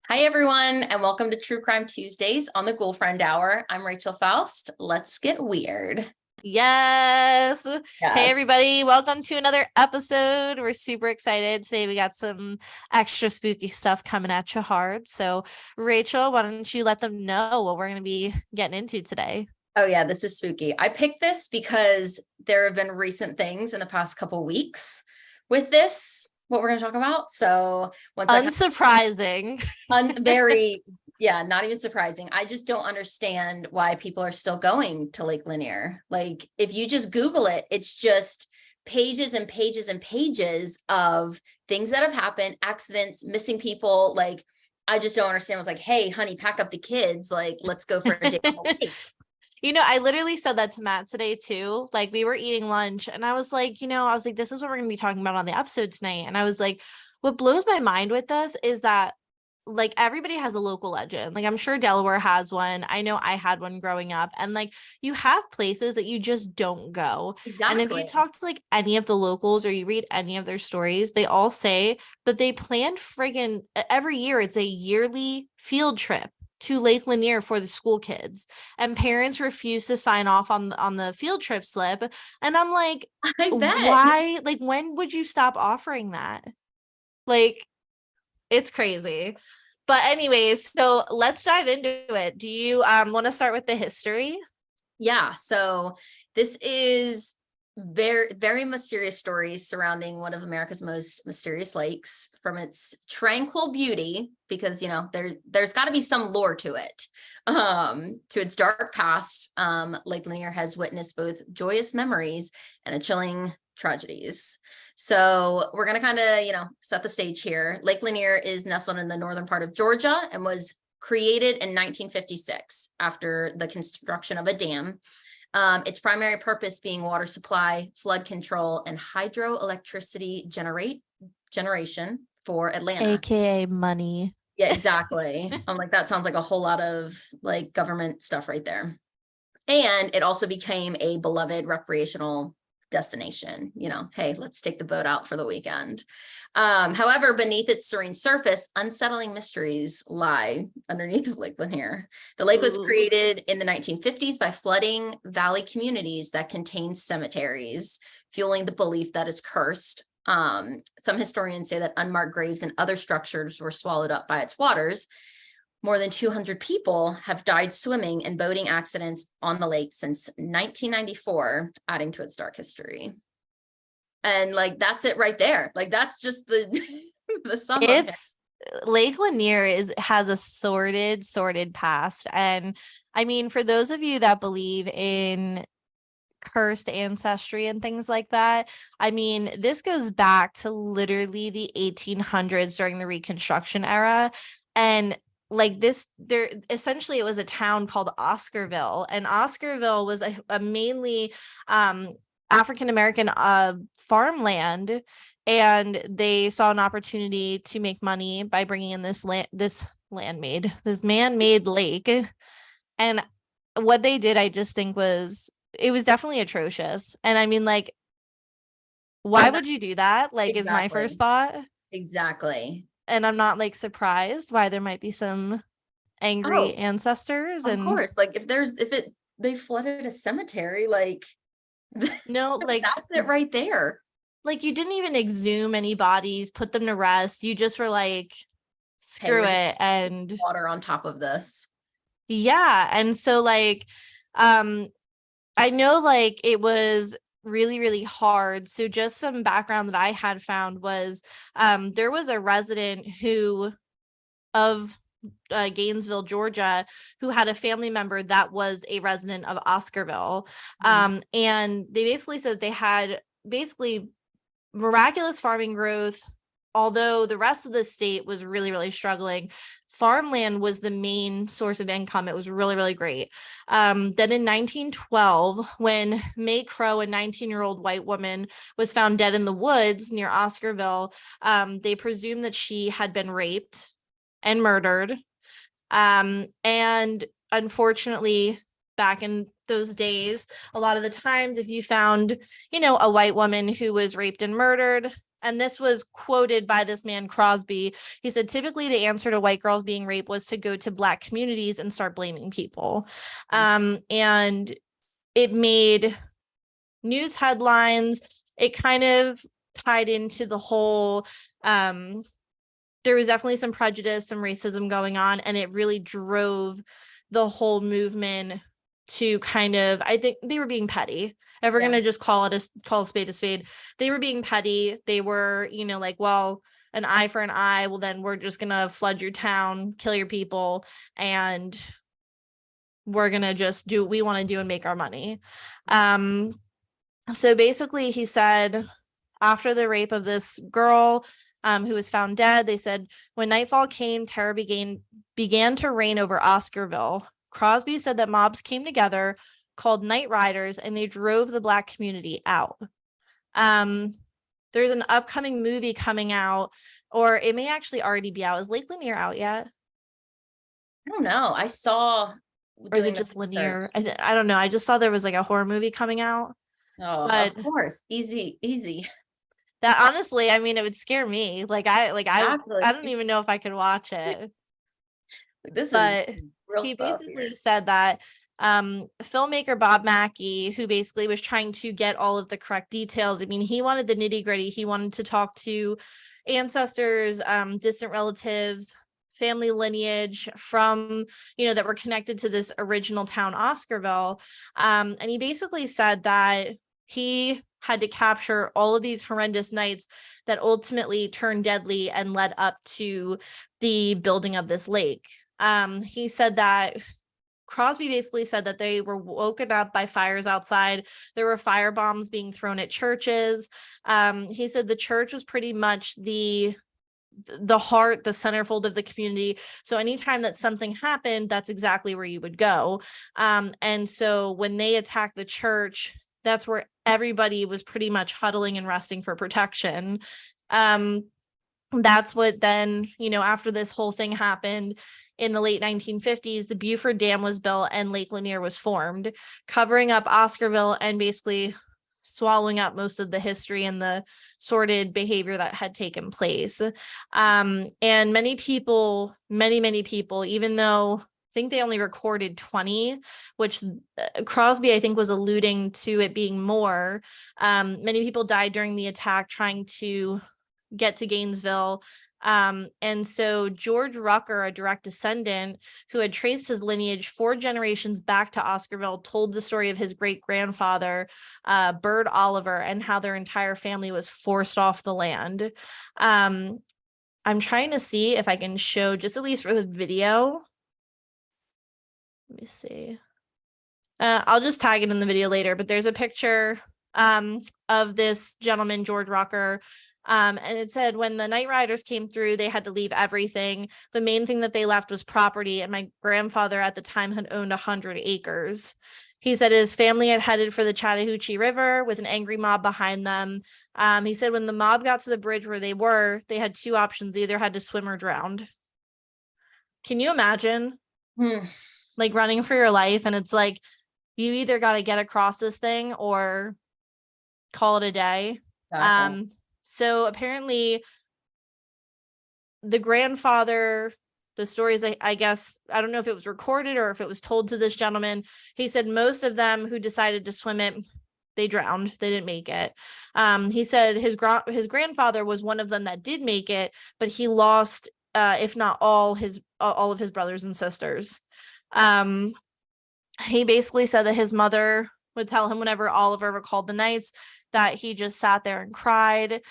Hi, everyone, and welcome to True Crime Tuesdays on the Girlfriend Hour. I'm Rachel Foust. Let's get weird. Yes. Hey, Yes. everybody. Welcome to another episode. We're super excited. Today, we got some extra spooky stuff coming at you hard. So, Rachel, why don't you let them know what we're going to be getting into today? Oh, yeah, this is spooky. I picked this because there have been recent things in the past couple weeks with this, what we're going to talk about. So, once I Unsurprising. very, yeah, not even surprising. I just don't understand why people are still going to Lake Lanier. Like, if you just Google it, it's just pages and pages and pages of things that have happened, accidents, missing people. Like, I just don't understand. I was like, hey, honey, pack up the kids. Like, let's go for a day on the lake. I literally said that to Matt today too. Like, we were eating lunch and I was like, this is what we're going to be talking about on the episode tonight. And I was like, what blows my mind with this is that like everybody has a local legend. Like, I'm sure Delaware has one. I know I had one growing up, and like you have places that you just don't go. And if you Exactly. talk to like any of the locals or you read any of their stories, they all say that they plan friggin' every year. It's a yearly field trip to Lake Lanier for the school kids, and parents refuse to sign off on the field trip slip. And I'm like, I bet. why? Like, when would you stop offering that? Like, it's crazy. But anyways, so let's dive into it. Do you want to start with the history? Yeah, so this is very mysterious stories surrounding one of America's most mysterious lakes, from its tranquil beauty, because there's got to be some lore to it, to its dark past. Lake Lanier has witnessed both joyous memories and a chilling tragedies. So we're going to kind of set the stage here. Lake Lanier is nestled in the northern part of Georgia and was created in 1956 after the construction of a dam. Its primary purpose being water supply, flood control, and hydroelectricity generation for Atlanta. AKA money. Yeah, exactly. I'm like, that sounds like a whole lot of like government stuff right there. And it also became a beloved recreational destination. Hey, let's take the boat out for the weekend. However, beneath its serene surface, unsettling mysteries lie underneath of Lake Lanier. The lake was Ooh. created in the 1950s by flooding valley communities that contain cemeteries, fueling the belief that it's cursed. Some historians say that unmarked graves and other structures were swallowed up by its waters. More than 200 people have died swimming and boating accidents on the lake since 1994, adding to its dark history. And like, that's it right there. Like, that's just the the sum of it. It's Lake Lanier has a sordid past. And I mean, for those of you that believe in cursed ancestry and things like that, I mean, this goes back to literally the 1800s during the Reconstruction era. And like this, there essentially it was a town called Oscarville, and Oscarville was a mainly African American farmland, and they saw an opportunity to make money by bringing in this man-made lake. And what they did, I just think it was definitely atrocious. And I mean, like, why would you do that? Like, is my first Exactly. thought. Exactly. And I'm not like surprised why there might be some angry Oh, ancestors. of And course. Like, if they flooded a cemetery, like, no, that's it right there. like you didn't even exhume any bodies, put them to rest. You just were like, Hey, screw we're gonna it. put And water on top of this. yeah. And so like, um, I know like it was really, really hard. So just some background that I had found was there was a resident of Gainesville, Georgia, who had a family member that was a resident of Oscarville. And they basically said they had basically miraculous farming growth. Although the rest of the state was really, really struggling, farmland was the main source of income. It was really, really great. Then in 1912, when May Crow, a 19-year-old white woman, was found dead in the woods near Oscarville, they presumed that she had been raped and murdered. And unfortunately, back in those days, a lot of the times, if you found, a white woman who was raped and murdered, and this was quoted by this man Crosby. He said, typically the answer to white girls being raped was to go to Black communities and start blaming people. And it made news headlines. It kind of tied into the whole, there was definitely some prejudice, some racism going on, and it really drove the whole movement to kind of, I think they were being petty. If we're going to just call a spade a spade, they were being petty. They were, you know, like, well, an eye for an eye. Well, then we're just going to flood your town, kill your people, and we're going to just do what we want to do and make our money. So basically he said, after the rape of this girl, who was found dead, they said, when nightfall came, terror began to reign over Oscarville. Crosby said that mobs came together, called night riders, and they drove the Black community out. There's an upcoming movie coming out, or it may actually already be out. Is Lake Lanier out yet? I don't know. I saw. Or is it just Lanier? I don't know. I just saw there was like a horror movie coming out. Oh, but of course. Easy. That honestly, I mean, it would scare me. I don't even know if I could watch it. But he basically said that filmmaker Bob Mackey, who basically was trying to get all of the correct details. I mean, he wanted the nitty gritty. He wanted to talk to ancestors, distant relatives, family lineage from, you know, that were connected to this original town, Oscarville. And he basically said that he had to capture all of these horrendous nights that ultimately turned deadly and led up to the building of this lake. He said that Crosby basically said that they were woken up by fires outside. There were fire bombs being thrown at churches. He said the church was pretty much the heart, the centerfold of the community. So anytime that something happened, that's exactly where you would go. And so when they attacked the church, that's where everybody was pretty much huddling and resting for protection. That's what then, you know, after this whole thing happened in the late 1950s, the Buford Dam was built and Lake Lanier was formed, covering up Oscarville and basically swallowing up most of the history and the sordid behavior that had taken place. And many people, even though I think they only recorded 20, which Crosby, I think, was alluding to it being more. Many people died during the attack trying to get to Gainesville. And so George Rucker, a direct descendant who had traced his lineage 4 generations back to Oscarville, told the story of his great-grandfather, Bird Oliver, and how their entire family was forced off the land. I'm trying to see if I can show, just at least for the video. Let me see. I'll just tag it in the video later, but there's a picture of this gentleman, George Rucker. And it said, when the night riders came through, they had to leave everything. The main thing that they left was property. And my grandfather at the time had owned 100 acres. He said his family had headed for the Chattahoochee River with an angry mob behind them. He said when the mob got to the bridge where they were, they had 2 options. They either had to swim or drown. Can you imagine? Like running for your life, and it's like you either got to get across this thing or call it a day. So apparently the grandfather, the stories, I guess, I don't know if it was recorded or if it was told to this gentleman. He said most of them who decided to swim it, they drowned. They didn't make it. He said his grandfather was one of them that did make it, but he lost, if not all of his brothers and sisters. He basically said that his mother would tell him whenever Oliver recalled the nights that he just sat there and cried.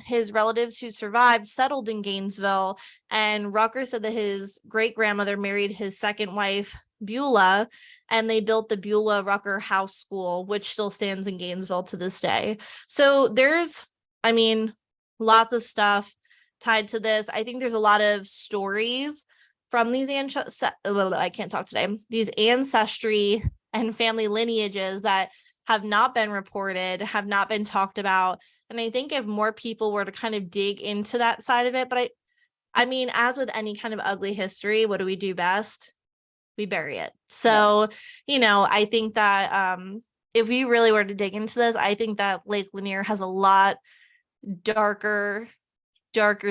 His relatives who survived settled in Gainesville, and Rucker said that his great-grandmother married his second wife, Beulah, and they built the Beulah Rucker House School, which still stands in Gainesville to this day. So there's, I mean, lots of stuff tied to this. I think there's a lot of stories from these these ancestry and family lineages that have not been reported, have not been talked about. And I think if more people were to kind of dig into that side of it, but I mean, as with any kind of ugly history, what do we do best? We bury it. So, you know, I think that if we really were to dig into this, I think that Lake Lanier has a lot darker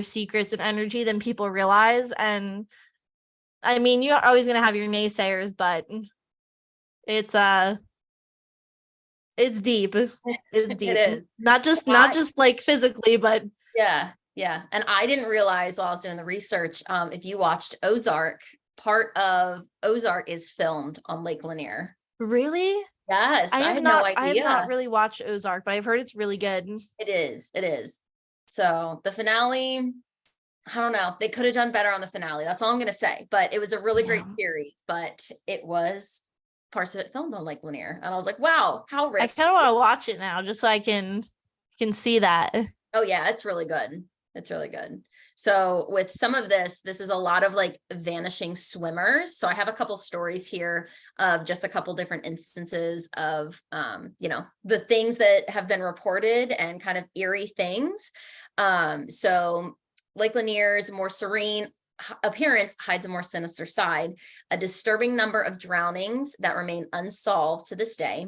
secrets and energy than people realize. And I mean, you're always going to have your naysayers, but it's it's deep. It's It deep. is. Not just like physically, but Yeah, yeah. And I didn't realize while I was doing the research, if you watched Ozark, part of Ozark is filmed on Lake Lanier. really, Yes, I had no I have not idea. really watched Ozark, but I've heard it's really good. It is. It is. So the finale, I don't know. They could have done better on the finale. That's all I'm gonna say. But it was a really great Yeah. series. But it was parts of it filmed on Lake Lanier, and I was like, wow, how I risky. kind of want to watch it now just so I can see that. Oh yeah, it's really good. It's really good. So with some of this is a lot of like vanishing swimmers. So I have a couple stories here of just a couple different instances of the things that have been reported and kind of eerie things. So Lake Lanier's more serene appearance hides a more sinister side, a disturbing number of drownings that remain unsolved to this day.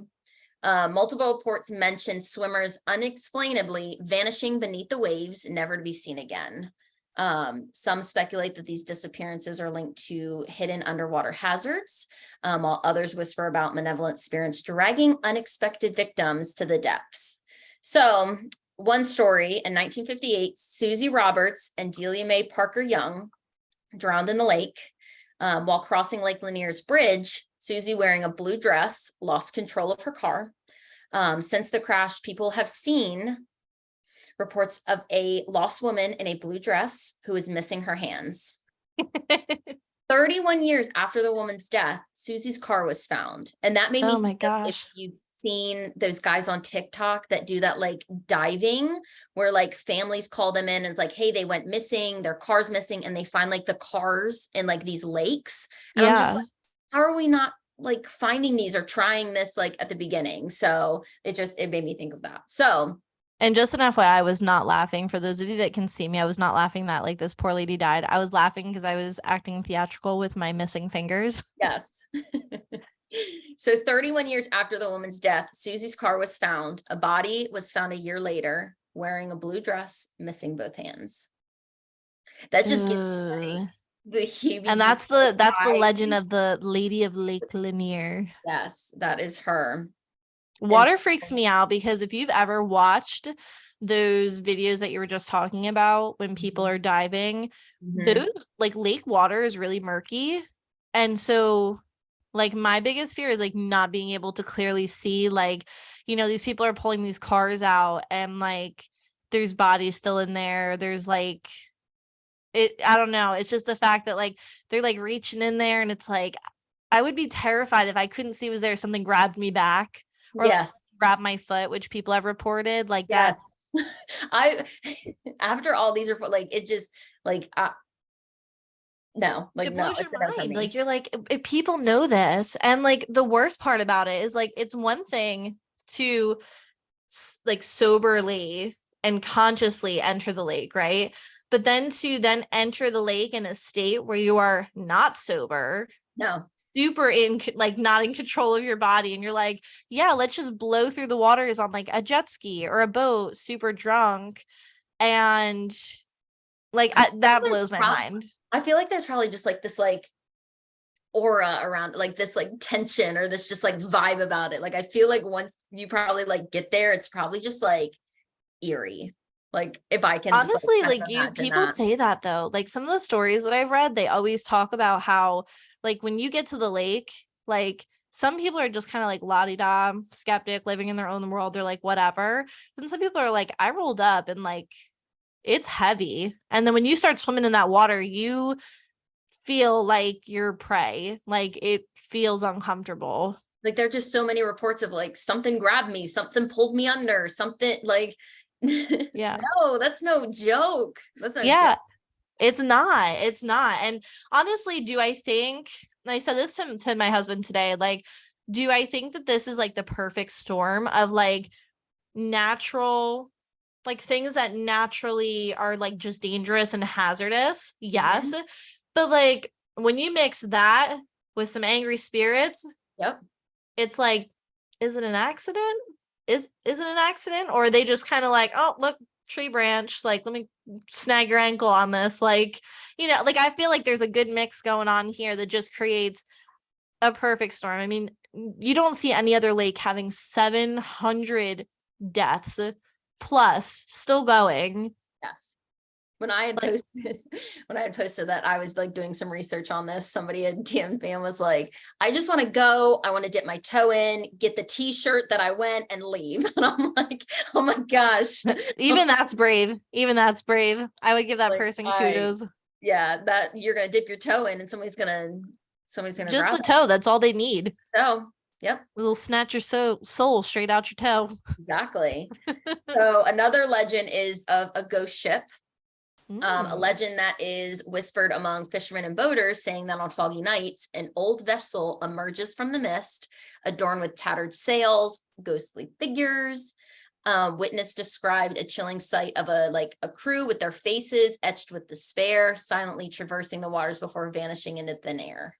Multiple reports mention swimmers unexplainably vanishing beneath the waves, never to be seen again. Some speculate that these disappearances are linked to hidden underwater hazards, while others whisper about malevolent spirits dragging unexpected victims to the depths. So, one story in 1958, Susie Roberts and Delia Mae Parker Young drowned in the lake. While crossing Lake Lanier's bridge, Susie, wearing a blue dress, lost control of her car. Since the crash, people have seen reports of a lost woman in a blue dress who is missing her hands. 31 years after the woman's death, Susie's car was found. And that made me Oh my think of if gosh. you've seen those guys on TikTok that do that like diving, where like families call them in and it's like, hey, they went missing, their car's missing, and they find like the cars in like these lakes. And I'm just Yeah. like, how are we not like finding these or trying this like at the beginning? So it made me think of that. So And just an FYI, I was not laughing. For those of you that can see me, I was not laughing that like this poor lady died. I was laughing because I was acting theatrical with my missing fingers. yes. So 31 years after the woman's death, Susie's car was found. A body was found a year later, wearing a blue dress, missing both hands. That just gives me like the heebie. And that's the legend of the Lady of Lake Lanier. Yes, that is her. Water freaks me out because if you've ever watched those videos that you were just talking about when people are diving, those like lake water is really murky. And so like my biggest fear is like not being able to clearly see, like, these people are pulling these cars out and like there's bodies still in there. There's like I don't know. It's just the fact that like they're like reaching in there and it's like I would be terrified if I couldn't see was there something grabbed me back or like, grab my foot, which people have reported like that. I after all these reports, like it just like no, like it no, blows your it's mind. Like you're like, if people know this, and like the worst part about it is like it's one thing to like soberly and consciously enter the lake, right? But then to enter the lake in a state where you are not sober, no, super in like not in control of your body, and you're like, yeah, let's just blow through the waters on like a jet ski or a boat, super drunk, and like that blows my mind. I feel like there's probably just like this like aura around like this like tension or this just like vibe about it. Like I feel like once you probably like get there, it's probably just like eerie. Like if I can honestly just, like you people say that though, like some of the stories that I've read, they always talk about how like when you get to the lake, like some people are just kind of like la-di-da skeptic, living in their own world, they're like whatever. Then some people are like, I rolled up and like it's heavy, and then when you start swimming in that water, you feel like you're prey, like it feels uncomfortable. Like there are just so many reports of like something grabbed me, something pulled me under, something like Yeah. no, that's no joke. That's no Yeah, joke. it's not. And honestly, do I think, and I said this to my husband today, like, do I think that this is like the perfect storm of like natural, like things that naturally are like just dangerous and hazardous? Yes. But like when you mix that with some angry spirits, Yep. it's like, is it an accident? Is it an accident? Or are they just kind of like, oh, look, tree branch, like, let me snag your ankle on this. Like, like, I feel like there's a good mix going on here that just creates a perfect storm. I mean, you don't see any other lake having 700 deaths plus still going. Yes. When I had Like, posted, when I had posted that I was like doing some research on this, somebody at DM'd me and was like, I just want to go. I want to dip my toe in, get the t-shirt that I went and leave. And I'm like, oh my gosh. even that's brave. Even that's brave. I would give that Like, person kudos. yeah, that you're gonna dip your toe in and somebody's gonna Just grab the toe. That's all they need. it. So, yep, They'll snatch your soul straight out your toe. exactly. So another legend is of a ghost ship. A legend that is whispered among fishermen and boaters, saying that on foggy nights, an old vessel emerges from the mist, adorned with tattered sails, ghostly figures. Witness described a chilling sight of a crew with their faces etched with despair, silently traversing the waters before vanishing into thin air.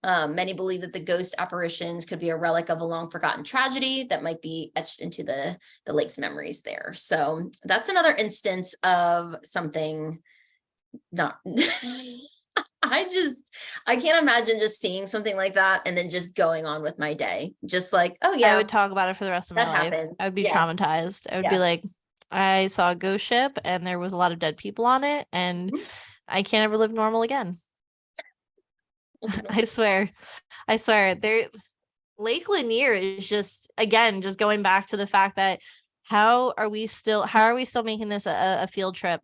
Many believe that the ghost apparitions could be a relic of a long forgotten tragedy that might be etched into the lake's memories there. So that's another instance of something not I can't imagine just seeing something like that and then just going on with my day. Just like, oh I yeah, would talk about it for the rest of my that life. happens. I would be Yes. traumatized. I would be Yeah. like, I saw a ghost ship and there was a lot of dead people on it, and Mhm. I can't ever live normal again. I swear. There, Lake Lanier is just, again, just going back to the fact that how are we still making this a field trip?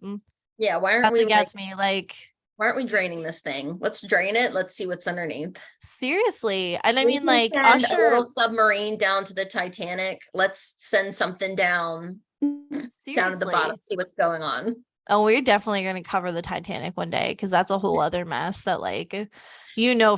Yeah, That's against me. Like, why aren't we draining this thing? Let's drain it. Let's see what's underneath. seriously. And I We mean, can like, send a little submarine down to the Titanic. Let's send something down down to the bottom, seriously. see what's going on. Oh, we're definitely going to cover the Titanic one day, because that's a whole other mess that, like,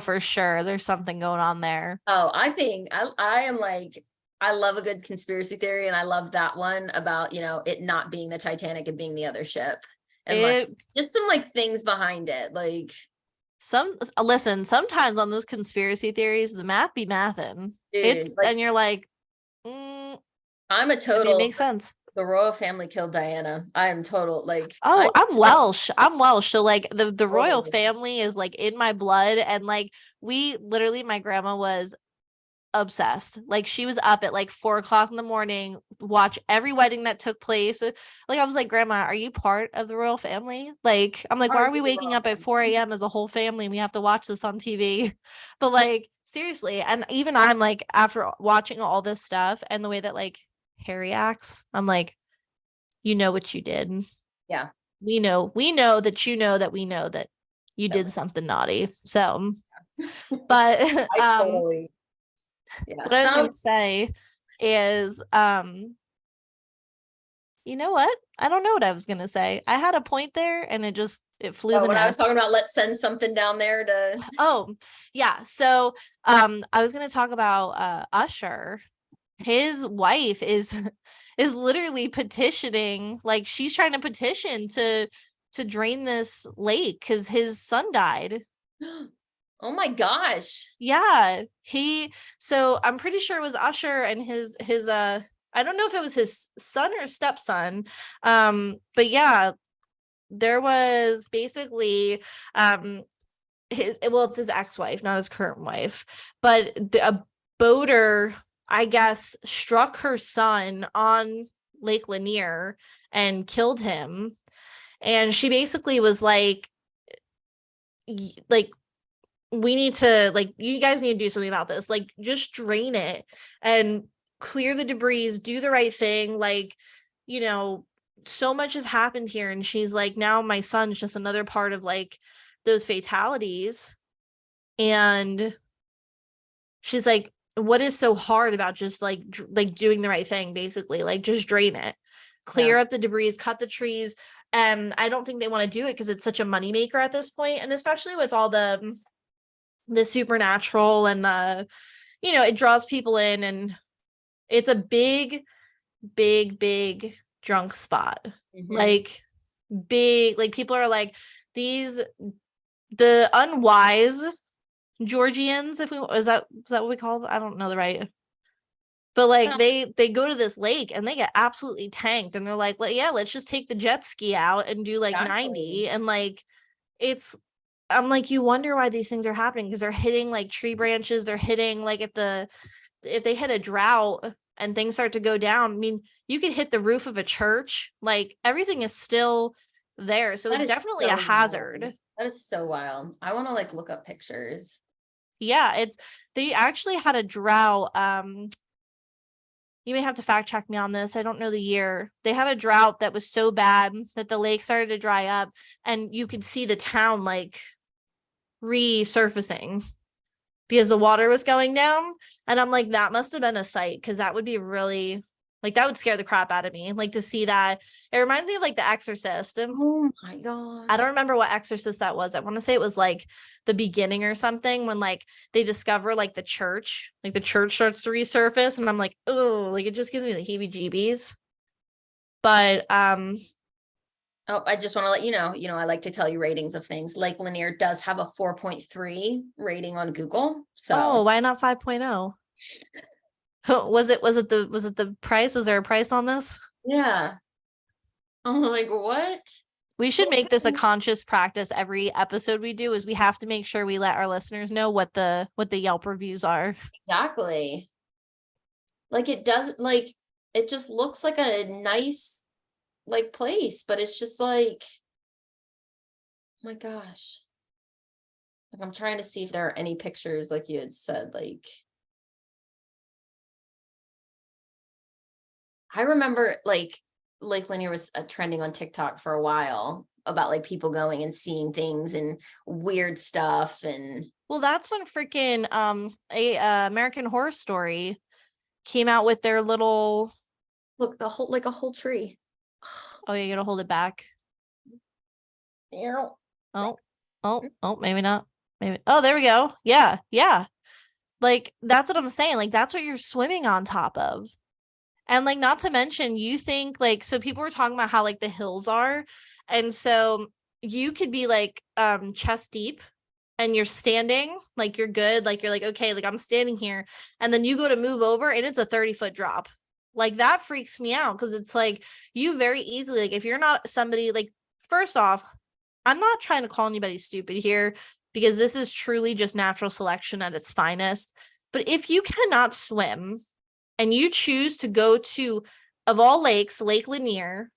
for sure there's something going on there. Oh, I think I am like, I love a good conspiracy theory, and I love that one about, it not being the Titanic and being the other ship. And like just some like things behind it. Like Listen, sometimes on those conspiracy theories, the math be mathin'. dude, like, And you're like, I'm a it total makes sense. the royal family killed Diana. I am total like, Oh, I'm Welsh. So like the royal totally. family is like in my blood, and like we literally, my grandma was obsessed. Like, she was up at like 4 o'clock in the morning, watch every wedding that took place. Like, I was like, Grandma, are you part of the royal family? Like, I'm like, why are we waking up at 4 a.m. as a whole family and we have to watch this on TV? But like, seriously, and even I'm like, after watching all this stuff and the way that like Harry acts, I'm like, you know what you did. Yeah. We know that you know that we know that you did something naughty. So, but I totally. Yeah. what I was gonna say is, you know what? I don't know what I was gonna say. I had a point there and it flew the when I was nest. talking about let's send something down there to Oh, yeah. So I was gonna talk about Usher. His wife is is literally petitioning, like, she's trying to petition to drain this lake because his son died. Oh my gosh. Yeah, so I'm pretty sure it was Usher and his I don't know if it was his son or stepson. But yeah, there was basically it's his ex-wife, not his current wife, but a boater, I guess, struck her son on Lake Lanier and killed him. And she basically was like, we need to, like, you guys need to do something about this. Like, just drain it and clear the debris, do the right thing. Like, so much has happened here. And she's like, now my son's just another part of like those fatalities. And she's like, what is so hard about just like doing the right thing? Basically, like, just drain it, clear up the debris, cut the trees. And I don't think they want to do it because it's such a moneymaker at this point. And especially with all the supernatural and it draws people in, and it's a big drunk spot. Like, big, like, people are like, the unwise Georgians, is that what we call them? I don't know the right But like they go to this lake and they get absolutely tanked, and they're like, yeah, let's just take the jet ski out and do like Exactly. 90. And like it's I'm like, you wonder why these things are happening, because they're hitting like tree branches, they're hitting like if they hit a drought and things start to go down. I mean, you could hit the roof of a church, like everything is still there. So That it's is definitely a so hazard. wild. That is so wild. I want to like look up pictures. Yeah, they actually had a drought. You may have to fact check me on this. I don't know the year. They had a drought that was so bad that the lake started to dry up, and you could see the town like resurfacing because the water was going down. And I'm like, that must have been a sight, because that would be really like, that would scare the crap out of me. Like to see that. It reminds me of like The Exorcist. Oh my I gosh. don't remember what Exorcist that was. I want to say it was like the beginning or something, when like they discover like the church starts to resurface, and I'm like, oh, like it just gives me the heebie-jeebies. But Oh, I just want to let you know, I like to tell you ratings of things. Lake Lanier does have a 4.3 rating on Google. oh, So why not 5.0? Was it the price? Is there a price on this? yeah. I'm like, what? We should make this a conscious practice every episode we do, is we have to make sure we let our listeners know what the Yelp reviews are. Exactly. Like it does, like it just looks like a nice like place, but it's just like, oh my gosh. Like I'm trying to see if there are any pictures like you had said. Like I remember like Lake Lanier was trending on TikTok for a while about like people going and seeing things and weird stuff. And Well, that's when freaking American Horror Story came out with their little. look, the whole like a whole tree. Oh, you gotta hold it back. Yeah. Oh, maybe not. Maybe. Oh, there we go. Yeah, yeah. Like that's what I'm saying. Like that's what you're swimming on top of. And like, not to mention, you think like, so people were talking about how like the hills are. And so you could be like chest deep, and you're standing, like you're good, like you're like, okay, like I'm standing here. And then you go to move over and it's a 30-foot drop. Like that freaks me out, because it's like you very easily, like if you're not somebody like, first off, I'm not trying to call anybody stupid here, because this is truly just natural selection at its finest. But if you cannot swim and you choose to go to, of all lakes, Lake Lanier,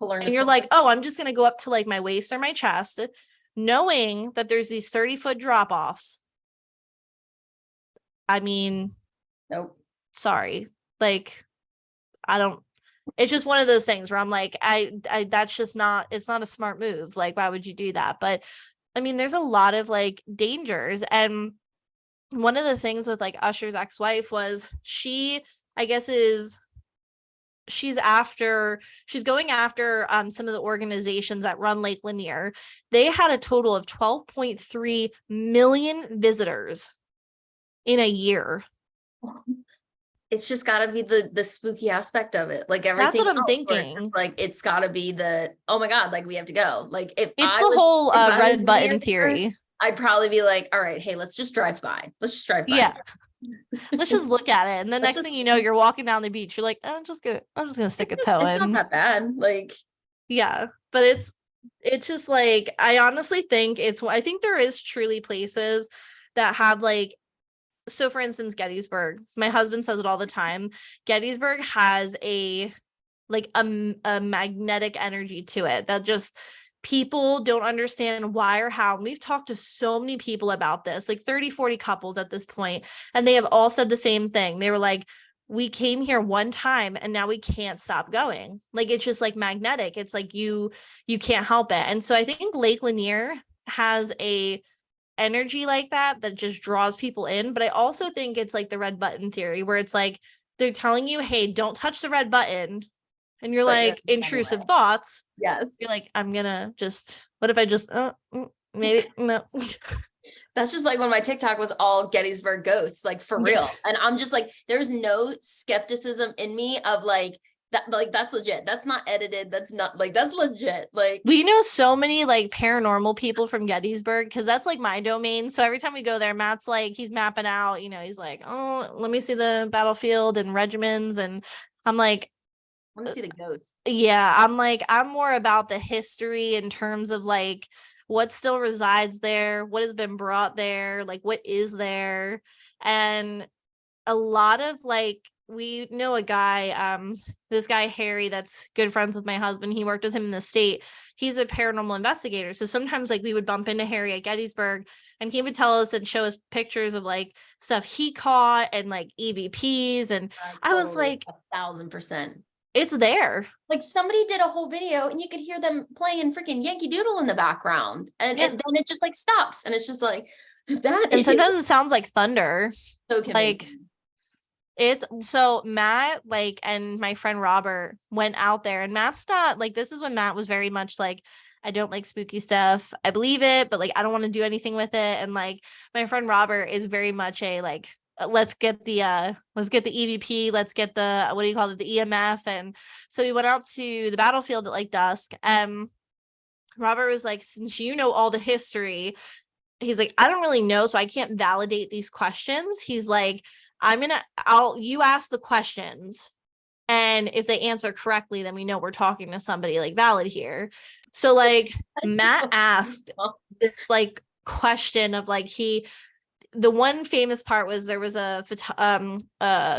and you're like, oh, I'm just going to go up to like my waist or my chest, knowing that there's these 30-foot drop offs. I mean, Nope. sorry. Like, I don't, it's just one of those things where I'm like, that's just not, it's not a smart move. Like, why would you do that? But I mean, there's a lot of like dangers. And one of the things with like Usher's ex-wife was I guess she's going after some of the organizations that run Lake Lanier. They had a total of 12.3 million visitors in a year. It's just got to be the spooky aspect of it. Like everything. That's what I'm It's thinking. just like it's got to be the, oh my god, like we have to go. Like if It's I the was whole if I was red button near, theory. I'd probably be like, all right, hey, let's just drive by. Let's just drive by. Yeah. Let's just look at it. And the next thing you know, you're walking down the beach. You're like, I'm just gonna stick a toe It's not in. that bad. Like, Yeah. But it's just like, I honestly think I think there is truly places that have like, so for instance, Gettysburg, my husband says it all the time. Gettysburg has a magnetic energy to it that just people don't understand why or how. And we've talked to so many people about this, like 30-40 couples at this point, and they have all said the same thing. They were like, we came here one time and now we can't stop going. Like it's just like magnetic. It's like you can't help it. And so I think Lake Lanier has a energy like that just draws people in. But I also think it's like the red button theory, where it's like they're telling you, hey, don't touch the red button, and you're like, intrusive thoughts. yes. You're like, I'm gonna just, what if I just maybe no. That's just like when my TikTok was all Gettysburg ghosts, like for real. And I'm just like, there's no skepticism in me of like, That's legit. That's not edited. That's not like, that's legit. Like, We know so many like paranormal people from Gettysburg because that's like my domain. So every time we go there, Matt's like, he's mapping out, he's like, oh, let me see the battlefield and regiments. And I'm like, I want to see the ghosts. yeah, I'm like, I'm more about the history in terms of like what still resides there, what has been brought there, like what is there. And a lot of like, we know a guy, this guy Harry that's good friends with my husband. He worked with him in the state. He's a paranormal investigator. So sometimes like we would bump into Harry at Gettysburg and he would tell us and show us pictures of like stuff he caught and like EVPs. And I was Totally, like, 1,000%. it's there. Like, somebody did a whole video and you could hear them playing freaking Yankee Doodle in the background, and Yeah. then it just like stops, and it's just like that. And Is sometimes it sounds like thunder. so Like convincing. it's so Matt, like, and my friend Robert went out there, and Matt's not like, this is when Matt was very much like, I don't like spooky stuff. I believe it, but like, I don't want to do anything with it. And like, my friend Robert is very much a like, let's get the EVP, let's get the, what do you call it, the EMF. And so we went out to the battlefield at like dusk. Robert was like, since you know all the history, he's like, I don't really know, so I can't validate these questions. He's like, you ask the questions, and if they answer correctly, then we know we're talking to somebody like valid here. So like Matt asked this like question of like, the one famous part was there was a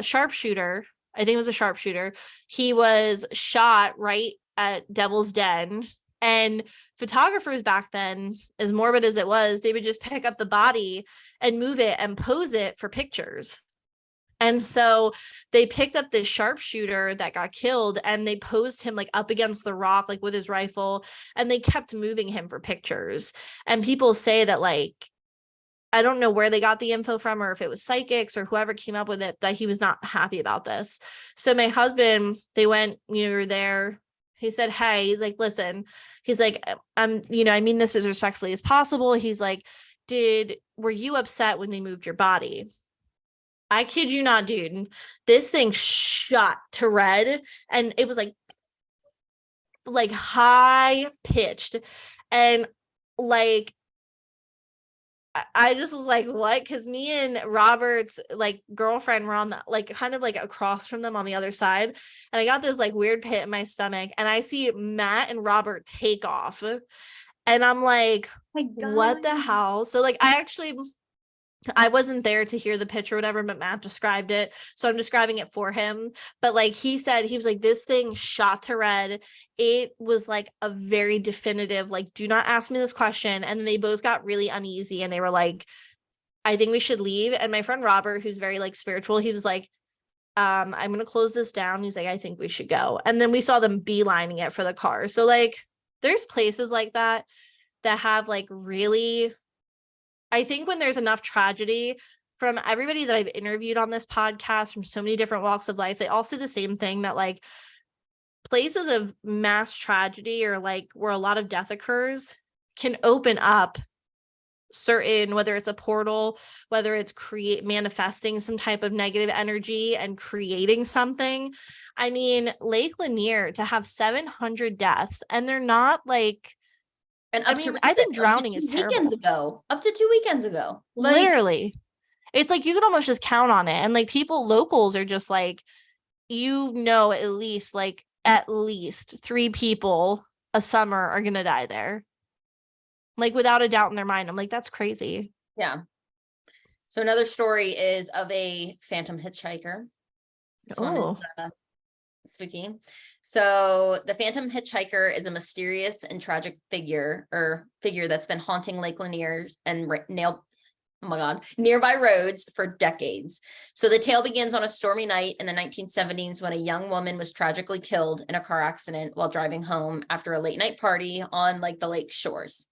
sharpshooter. I think it was a sharpshooter. He was shot right at Devil's Den. And photographers back then, as morbid as it was, they would just pick up the body and move it and pose it for pictures. And so they picked up this sharpshooter that got killed and they posed him like up against the rock, like with his rifle, and they kept moving him for pictures. And people say that like, I don't know where they got the info from or if it was psychics or whoever came up with it, that he was not happy about this. So my husband, they went, we were there. He said, hey, he's like, listen, he's like, I mean this as respectfully as possible. He's like, were you upset when they moved your body? I kid you not, dude. This thing shot to red and it was like high pitched. And like, I just was like, what? Because me and Robert's like girlfriend were on the like kind of like across from them on the other side. And I got this like weird pit in my stomach. And I see Matt and Robert take off. And I'm like, My what the God. hell? So like I wasn't there to hear the pitch or whatever, but Matt described it. So I'm describing it for him. But like he said, he was like, this thing shot to red. It was like a very definitive, like, do not ask me this question. And they both got really uneasy and they were like, I think we should leave. And my friend Robert, who's very like spiritual, he was like, I'm going to close this down. He's like, I think we should go. And then we saw them beelining it for the car. So like, there's places like that have like really, I think when there's enough tragedy from everybody that I've interviewed on this podcast from so many different walks of life, they all say the same thing, that like places of mass tragedy or like where a lot of death occurs can open up certain, whether it's a portal, whether it's manifesting some type of negative energy and creating something. I mean, Lake Lanier, to have 700 deaths, and they're not like, And I mean, I think drowning is terrible. Up to 2 weekends ago. Like, Literally. It's like you can almost just count on it. And like locals are just like, at least 3 people a summer are going to die there. Like without a doubt in their mind. I'm like, that's crazy. yeah. So another story is of a phantom hitchhiker. This one is spooky. So the phantom hitchhiker is a mysterious and tragic figure that's been haunting Lake Lanier and nearby roads for decades. So the tale begins on a stormy night in the 1970s when a young woman was tragically killed in a car accident while driving home after a late night party on like the lake shores.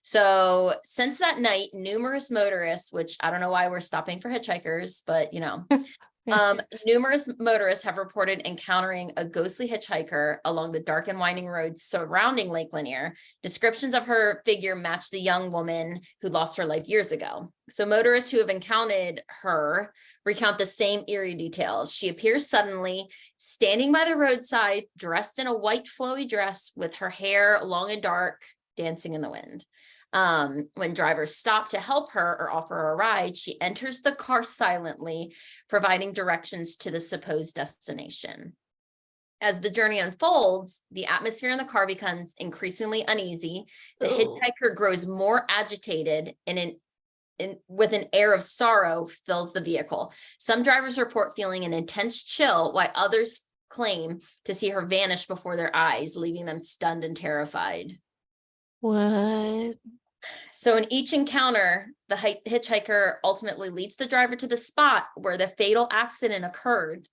So since that night, numerous motorists, which I don't know why we're stopping for hitchhikers, but Numerous motorists have reported encountering a ghostly hitchhiker along the dark and winding roads surrounding Lake Lanier. Descriptions of her figure match the young woman who lost her life years ago. So motorists who have encountered her recount the same eerie details. She appears suddenly, standing by the roadside, dressed in a white flowy dress with her hair long and dark, dancing in the wind. When drivers stop to help her or offer her a ride, she enters the car silently, providing directions to the supposed destination. As the journey unfolds, the atmosphere in the car becomes increasingly uneasy. The hitchhiker grows more agitated and with an air of sorrow fills the vehicle. Some drivers report feeling an intense chill, while others claim to see her vanish before their eyes, leaving them stunned and terrified. What? So in each encounter, the hitchhiker ultimately leads the driver to the spot where the fatal accident occurred.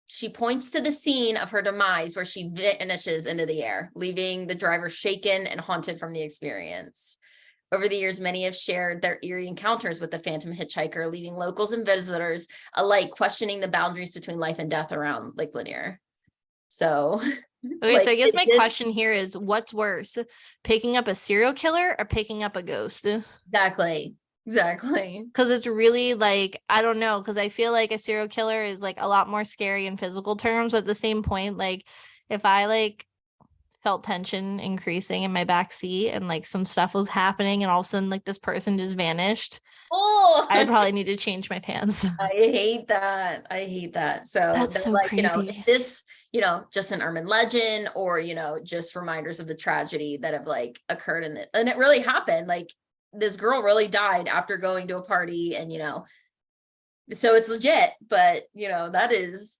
She points to the scene of her demise where she vanishes into the air, leaving the driver shaken and haunted from the experience. Over the years, many have shared their eerie encounters with the phantom hitchhiker, leaving locals and visitors alike questioning the boundaries between life and death around Lake Lanier. So Okay, like, so I guess my question here is, what's worse, picking up a serial killer or picking up a ghost? Exactly. Because it's really like, I don't know, because I feel like a serial killer is like a lot more scary in physical terms, but at the same point, like if I like felt tension increasing in my back seat and like some stuff was happening and all of a sudden like this person just vanished, I'd probably need to change my pants. I hate that. So That's they're so like, creepy. is this, just an urban legend or, just reminders of the tragedy that have like occurred in it. And it really happened. Like this girl really died after going to a party and, so it's legit, but that is.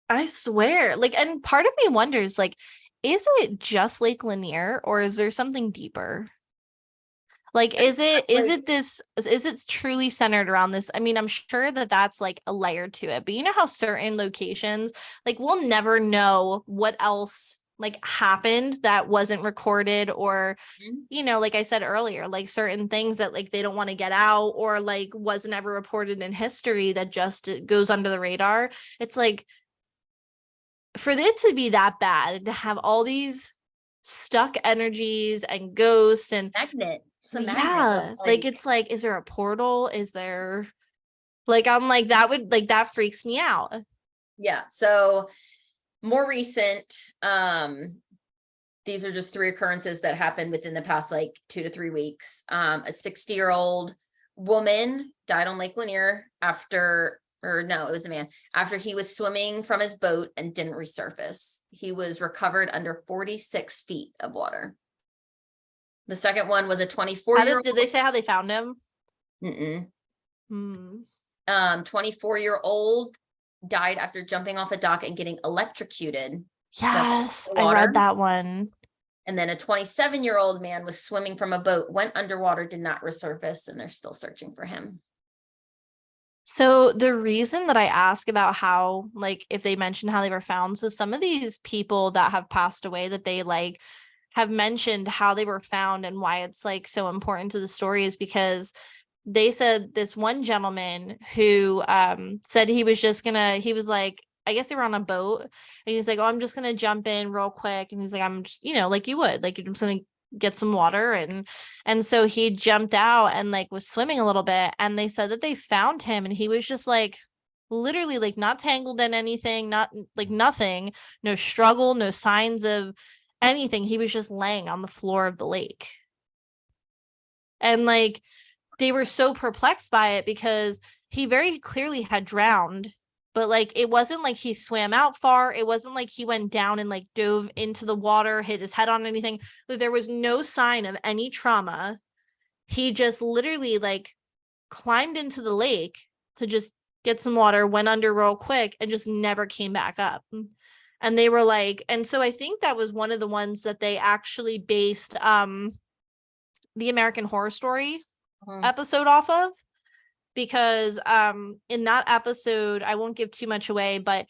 I swear. Like, and part of me wonders, like, is it just Lake Lanier or is there something deeper? Like, is it truly centered around this? I mean, I'm sure that that's like a layer to it, but you know how certain locations, like we'll never know what else like happened that wasn't recorded or, like I said earlier, like certain things that like they don't want to get out or like wasn't ever reported in history that just goes under the radar. It's like, for it to be that bad, to have all these stuck energies and ghosts and magnet. yeah, like it's like, is there a portal? Is there like, I'm like, that freaks me out. Yeah. So more recent, these are just 3 occurrences that happened within the past like 2 to 3 weeks. A 60-year-old woman died on Lake Lanier after he was swimming from his boat and didn't resurface. He was recovered under 46 feet of water. The second one was a 24-year-old. Did they say how they found him? 24-year-old died after jumping off a dock and getting electrocuted. Yes, I read that one. And then a 27-year-old man was swimming from a boat, went underwater, did not resurface, and they're still searching for him. So the reason that I ask about how, like, if they mentioned how they were found, so some of these people that have passed away that they like have mentioned how they were found and why it's like so important to the story is because they said this one gentleman who said he was like, I guess they were on a boat and he's like, oh, I'm just gonna jump in real quick. And he's like, I'm just, like you would, like, I'm just gonna get some water. And so he jumped out and like was swimming a little bit. And they said that they found him and he was just like, literally like not tangled in anything, not like nothing, no struggle, no signs of anything. He was just laying on the floor of the lake. And like, they were so perplexed by it because he very clearly had drowned, but like it wasn't like he swam out far. It wasn't like he went down and like dove into the water, hit his head on anything. Like, there was no sign of any trauma. He just literally like climbed into the lake to just get some water, went under real quick, and just never came back up. And they were like, and so I think that was one of the ones that they actually based the American Horror Story episode off of, because in that episode, I won't give too much away, but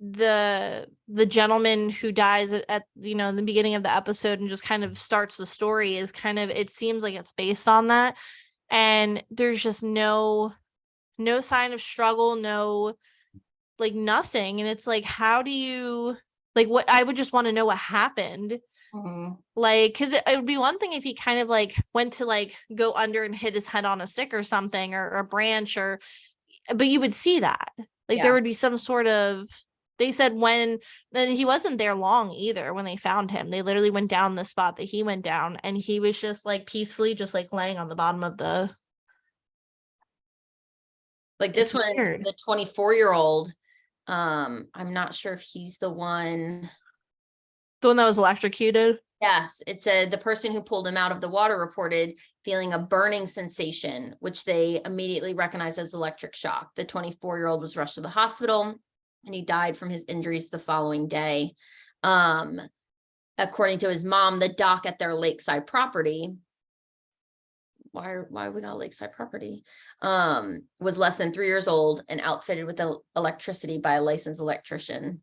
the gentleman who dies at the beginning of the episode and just kind of starts the story is kind of, it seems like it's based on that. And there's just no no sign of struggle, no, like nothing. And it's like, how do you, like, what, I would just want to know what happened. Mhm. Like, because it would be one thing if he kind of like went to like go under and hit his head on a stick or something, or a branch, or, but you would see that. Like, there Yeah. would be some sort of, they said when, then he wasn't there long either when they found him. They literally went down the spot that he went down, and he was just like peacefully just like laying on the bottom of the, Like this it's one, weird. the 24-year-old, I'm not sure if he's the one. The one that was electrocuted. Yes, it said the person who pulled him out of the water reported feeling a burning sensation, which they immediately recognized as electric shock. The 24-year-old was rushed to the hospital and he died from his injuries the following day. Um, According to his mom, the dock at their lakeside property, why we got lakeside property, was less than 3 years old and outfitted with electricity by a licensed electrician.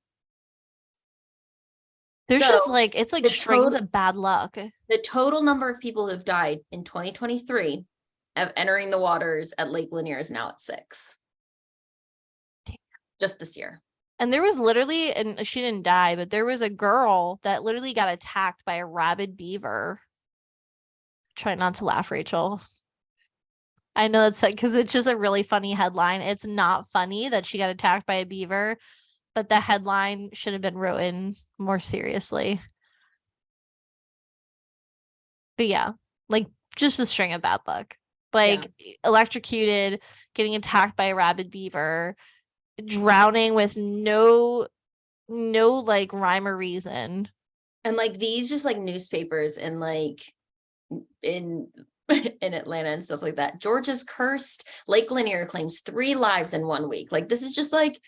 There's So just like, it's like the strings total of bad luck. the total number of people who've died in 2023 of entering the waters at Lake Lanier is now at 6. Just this year. And there was literally, and she didn't die, but there was a girl that literally got attacked by a rabid beaver. Try not to laugh, Rachel. I know that's like, because it's just a really funny headline. It's not funny that she got attacked by a beaver, but the headline should have been written more seriously. But yeah, like just a string of bad luck. Like electrocuted, getting attacked by a rabid beaver, drowning with no like rhyme or reason. And like these just like newspapers and like in in Atlanta and stuff like that. Georgia's cursed. Lake Lanier claims 3 lives in 1 week. Like this is just like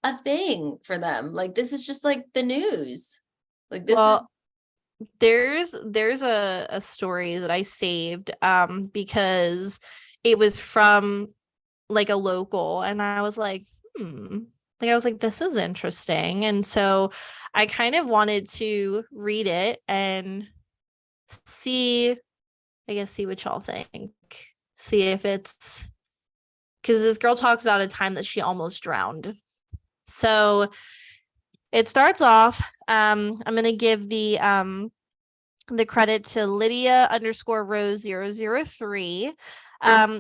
a thing for them. Like this is just like the news. Like this is There's a story that I saved because it was from like a local, and I was like, like I was like, this is interesting. And so I kind of wanted to read it and see, I guess, see what y'all think. See if it's, because this girl talks about a time that she almost drowned. So it starts off, I'm gonna give the credit to Lydia _ Rose 003.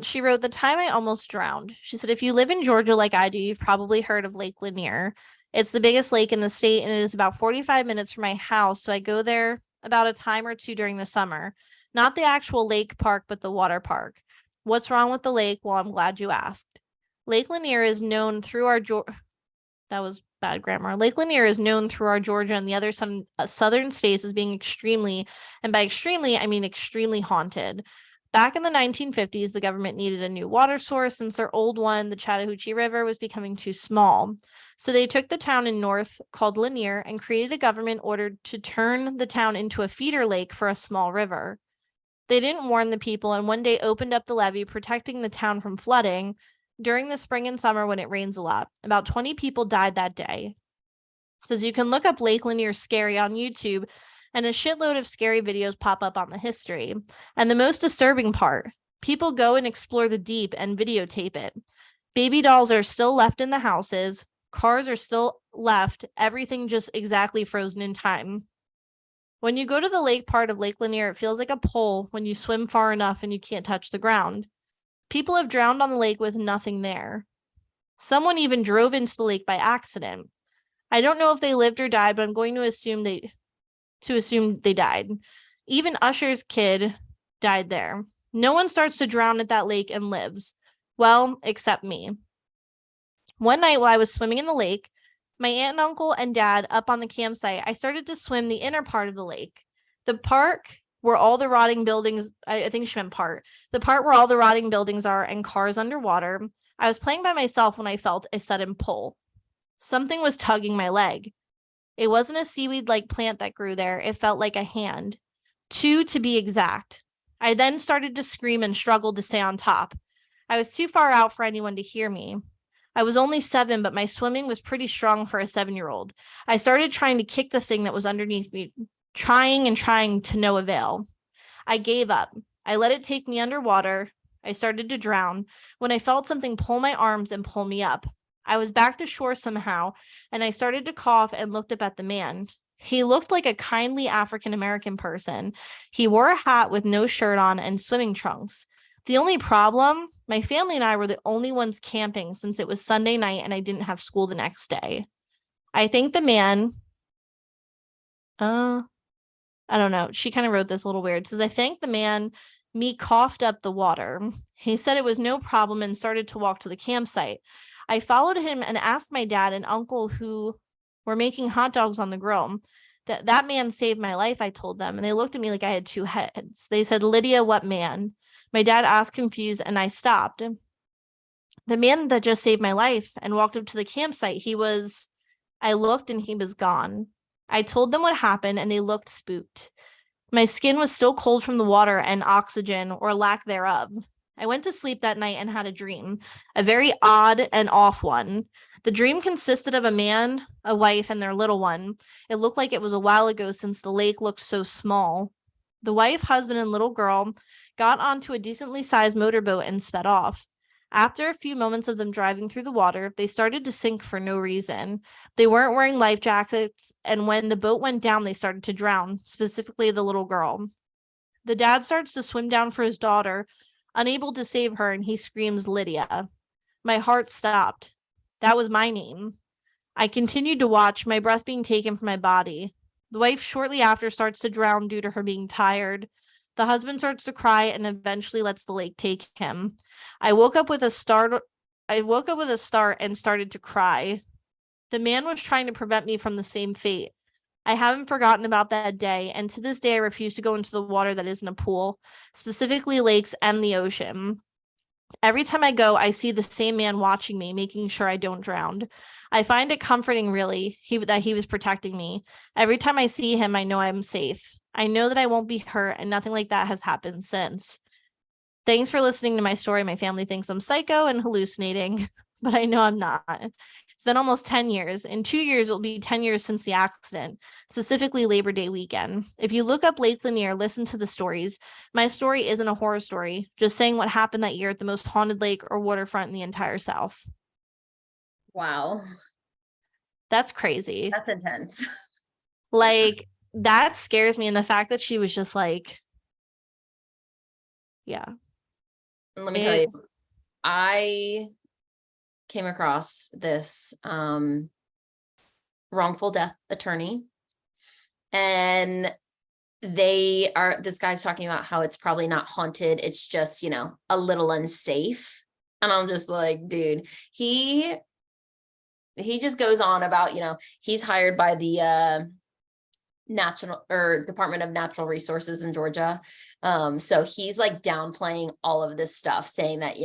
She wrote, the time I almost drowned. She said, if you live in Georgia like I do, you've probably heard of Lake Lanier. It's the biggest lake in the state, and it is about 45 minutes from my house. So I go there about a time or two during the summer. Not the actual lake park, but the water park. What's wrong with the lake? Well, I'm glad you asked. Lake Lanier is known through our that was bad grammar. Lake Lanier is known through our Georgia and the other southern states as being extremely, and by extremely, I mean extremely haunted. Back in the 1950s, the government needed a new water source since their old one, the Chattahoochee River, was becoming too small. So they took the town in north called Lanier and created a government order to turn the town into a feeder lake for a small river. They didn't warn the people and one day opened up the levee, protecting the town from flooding. During the spring and summer when it rains a lot, about 20 people died that day. So you can look up Lake Lanier Scary on YouTube, and a shitload of scary videos pop up on the history. And the most disturbing part, people go and explore the deep and videotape it. Baby dolls are still left in the houses. Cars are still left. Everything just exactly frozen in time. When you go to the lake part of Lake Lanier, it feels like a pole when you swim far enough and you can't touch the ground. People have drowned on the lake with nothing there. Someone even drove into the lake by accident. I don't know if they lived or died, but I'm going to assume they died. Even Usher's kid died there. No one starts to drown at that lake and lives. Well, except me. One night while I was swimming in the lake, my aunt and uncle and dad up on the campsite, I started to swim the inner part of the lake. The park where all the rotting buildings, I think she meant part, the part where all the rotting buildings are and cars underwater. I was playing by myself when I felt a sudden pull. Something was tugging my leg. It wasn't a seaweed-like plant that grew there. It felt like a hand. 2 to be exact. I then started to scream and struggled to stay on top. I was too far out for anyone to hear me. I was only 7, but my swimming was pretty strong for a 7-year-old. I started trying to kick the thing that was underneath me, trying to no avail. I gave up. I let it take me underwater. I started to drown when I felt something pull my arms and pull me up. I was back to shore somehow, and I started to cough and looked up at the man. He looked like a kindly African American person. He wore a hat with no shirt on and swimming trunks. The only problem, my family and I were the only ones camping since it was Sunday night and I didn't have school the next day. I think the man, I don't know. She kind of wrote this a little weird. It says, I thanked the man. Me coughed up the water. He said it was no problem and started to walk to the campsite. I followed him and asked my dad and uncle who were making hot dogs on the grill. That man saved my life, I told them. And they looked at me like I had two heads. They said, Lydia, what man? My dad asked confused and I stopped. The man that just saved my life and walked up to the campsite, I looked and he was gone. I told them what happened and they looked spooked. My skin was still cold from the water and oxygen or lack thereof. I went to sleep that night and had a dream, a very odd and off one. The dream consisted of a man, a wife, and their little one. It looked like it was a while ago since the lake looked so small. The wife, husband, and little girl got onto a decently sized motorboat and sped off. After a few moments of them driving through the water, they started to sink for no reason. They weren't wearing life jackets, and when the boat went down, they started to drown, specifically the little girl. The dad starts to swim down for his daughter, unable to save her, and he screams, Lydia. My heart stopped. That was my name. I continued to watch, my breath being taken from my body. The wife shortly after starts to drown due to her being tired. The husband starts to cry and eventually lets the lake take him. I woke up with a start and started to cry. The man was trying to prevent me from the same fate. I haven't forgotten about that day, and to this day I refuse to go into the water that isn't a pool, specifically lakes and the ocean. Every time I go, I see the same man watching me, making sure I don't drown. I find it comforting, really, that he was protecting me. Every time I see him, I know I'm safe. I know that I won't be hurt, and nothing like that has happened since. Thanks for listening to my story. My family thinks I'm psycho and hallucinating, but I know I'm not. It's been almost 10 years. In 2 years, it will be 10 years since the accident, specifically Labor Day weekend. If you look up Lake Lanier, listen to the stories. My story isn't a horror story, just saying what happened that year at the most haunted lake or waterfront in the entire South. Wow. That's crazy. That's intense. Like, that scares me. And the fact that she was just like, yeah. And let me tell you, I came across this wrongful death attorney, and this guy's talking about how it's probably not haunted, it's just, a little unsafe. And I'm just like, dude, he just goes on about, he's hired by the National or Department of Natural Resources in Georgia. So he's like downplaying all of this stuff, saying that,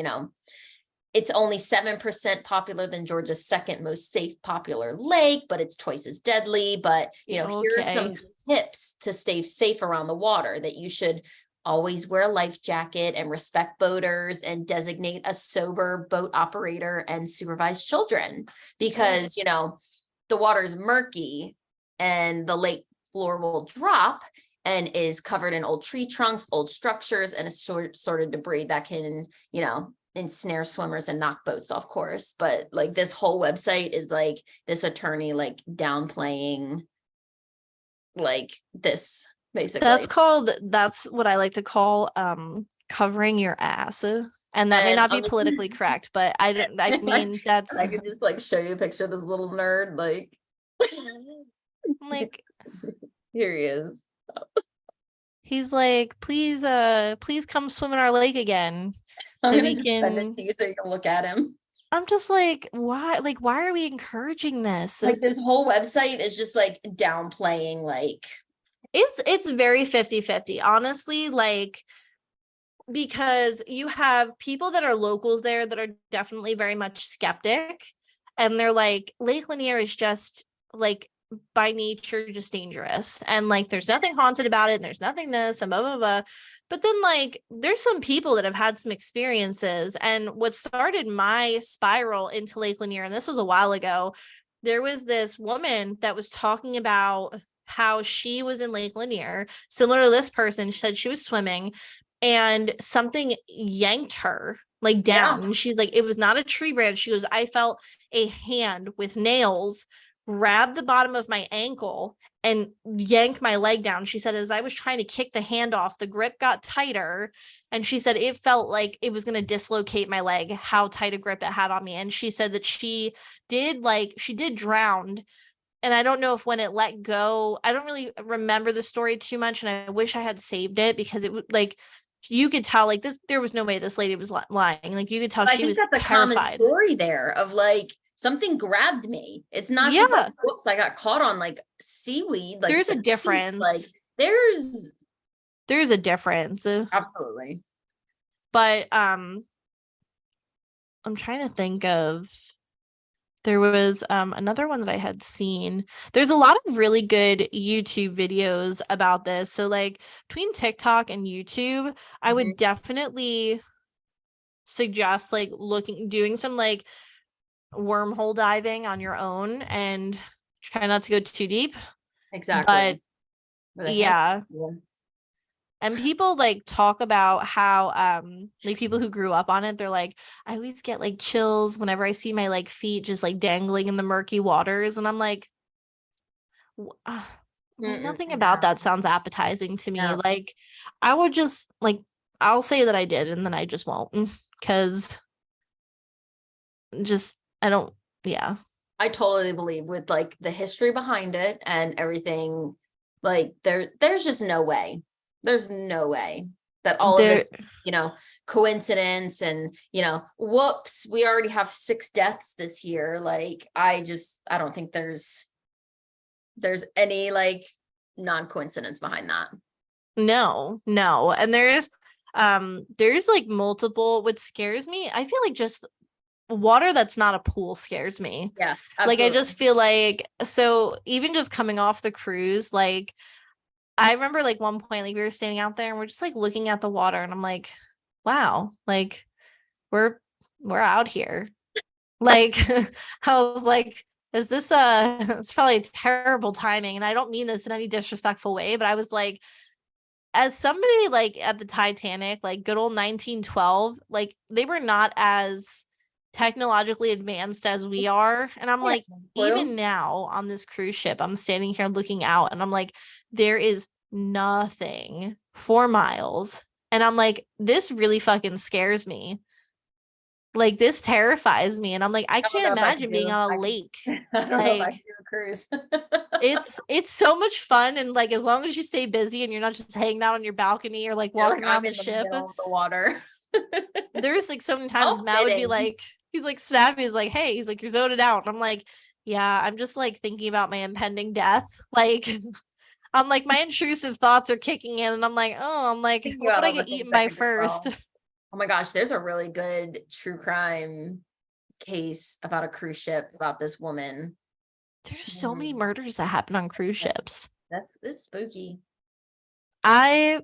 it's only 7% popular than Georgia's second most safe popular lake, but it's twice as deadly. But, here are some tips to stay safe around the water: that you should always wear a life jacket and respect boaters and designate a sober boat operator and supervise children, because, the water's murky and the lake floor will drop and is covered in old tree trunks, old structures, and a sort of debris that can, ensnare swimmers and knock boats off course. But like, this whole website is like this attorney like downplaying like this, basically. That's what I like to call covering your ass. And that may not be politically correct, but I mean, that's, I could just like show you a picture of this little nerd, like here he is. He's like, please come swim in our lake again. I'm gonna send it to you so you can look at him. I'm just like, why? Like, why are we encouraging this? Like, this whole website is just like downplaying, like, it's very 50-50, honestly, like, because you have people that are locals there that are definitely very much skeptic, and they're like, Lake Lanier is just like by nature just dangerous, and like there's nothing haunted about it, and there's nothing this and blah blah blah. But then like there's some people that have had some experiences, and what started my spiral into Lake Lanier, and this was a while ago, there was this woman that was talking about how she was in Lake Lanier, similar to this person. She said she was swimming and something yanked her like Yeah. down. And she's like, it was not a tree branch. She goes, I felt a hand with nails grab the bottom of my ankle and yank my leg down. She said, as I was trying to kick the hand off, the grip got tighter. And she said, it felt like it was going to dislocate my leg, how tight a grip it had on me. And she said that she did drown. And I don't know if when it let go, I don't really remember the story too much. And I wish I had saved it because it would like, you could tell like this, there was no way this lady was lying. Like you could tell I she think was that's a common terrified. story there of like something grabbed me. It's not just Yeah, like, whoops, I got caught on like seaweed. Like there's a the teeth, like difference. there's There's a difference. absolutely. But I'm trying to think of, there was another one that I had seen. There's a lot of really good YouTube videos about this. So like between TikTok and YouTube, I would Mhm. definitely suggest like doing some like wormhole diving on your own and try not to go too deep. But Exactly. With a hand. yeah, and people like talk about how like people who grew up on it, they're like, I always get like chills whenever I see my like feet just like dangling in the murky waters. And I'm like, nothing about that sounds appetizing to me. No, Like I would just like, I'll say that I did and then I just won't because just I don't, yeah. I totally believe with like the history behind it and everything, like there's just no way. There's no way that all of There this, coincidence and, whoops, we already have 6 deaths this year. Like I don't think there's any like non-coincidence behind that. no. And there's like multiple, what scares me, I feel like just water that's not a pool scares me. Yes, Like I absolutely. just feel like, so even just coming off the cruise, like I remember like one point like we were standing out there and we're just like looking at the water and I'm like, wow, like we're out here. Like I was like, is this it's probably terrible timing. And I don't mean this in any disrespectful way, but I was like, as somebody like at the Titanic, like good old 1912, like they were not as technologically advanced as we are. And I'm Yeah, like, blue. even now on this cruise ship, I'm standing here looking out and I'm like, there is nothing 4 miles. And I'm like, this really fucking scares me. Like this terrifies me. And I'm like, I I don't can't know if I could imagine being do. on a lake. I don't know if I Like could do a cruise. it's so much fun and like as long as you stay busy and you're not just hanging out on your balcony or like Feel like walking I'm around the in the ship. middle of the water. There's like so many times How Matt would be fitting. like, he's like snappy, he's like, hey, he's like, you're zoned out. And I'm like, yeah, I'm just like thinking about my impending death. Like I'm like, my intrusive thoughts are kicking in and I'm like, oh, I'm like, Thinking what about would I all the get things eaten that by could go first? wrong. Oh my gosh, there's a really good true crime case about a cruise ship about this woman. There's so many Mhm. murders that happen on cruise That's ships. it's spooky. I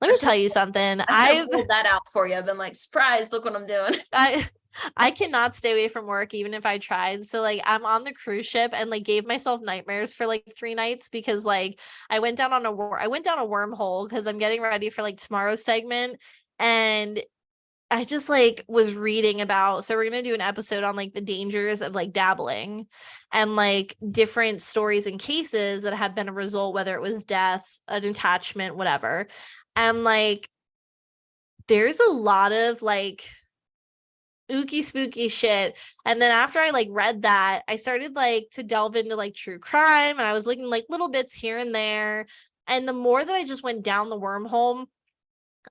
let I me should tell you something. I should have pulled that out for you. I've been like, surprise, look what I'm doing. I I cannot stay away from work even if I tried. So like I'm on the cruise ship and like gave myself nightmares for like 3 nights because like I went down a wormhole because I'm getting ready for like tomorrow's segment and I just like was reading about, so we're going to do an episode on like the dangers of like dabbling and like different stories and cases that have been a result, whether it was death, an attachment, whatever. And like there's a lot of like ooky spooky shit. And then after I like read that, I started like to delve into like true crime and I was looking like little bits here and there. And the more that I just went down the wormhole,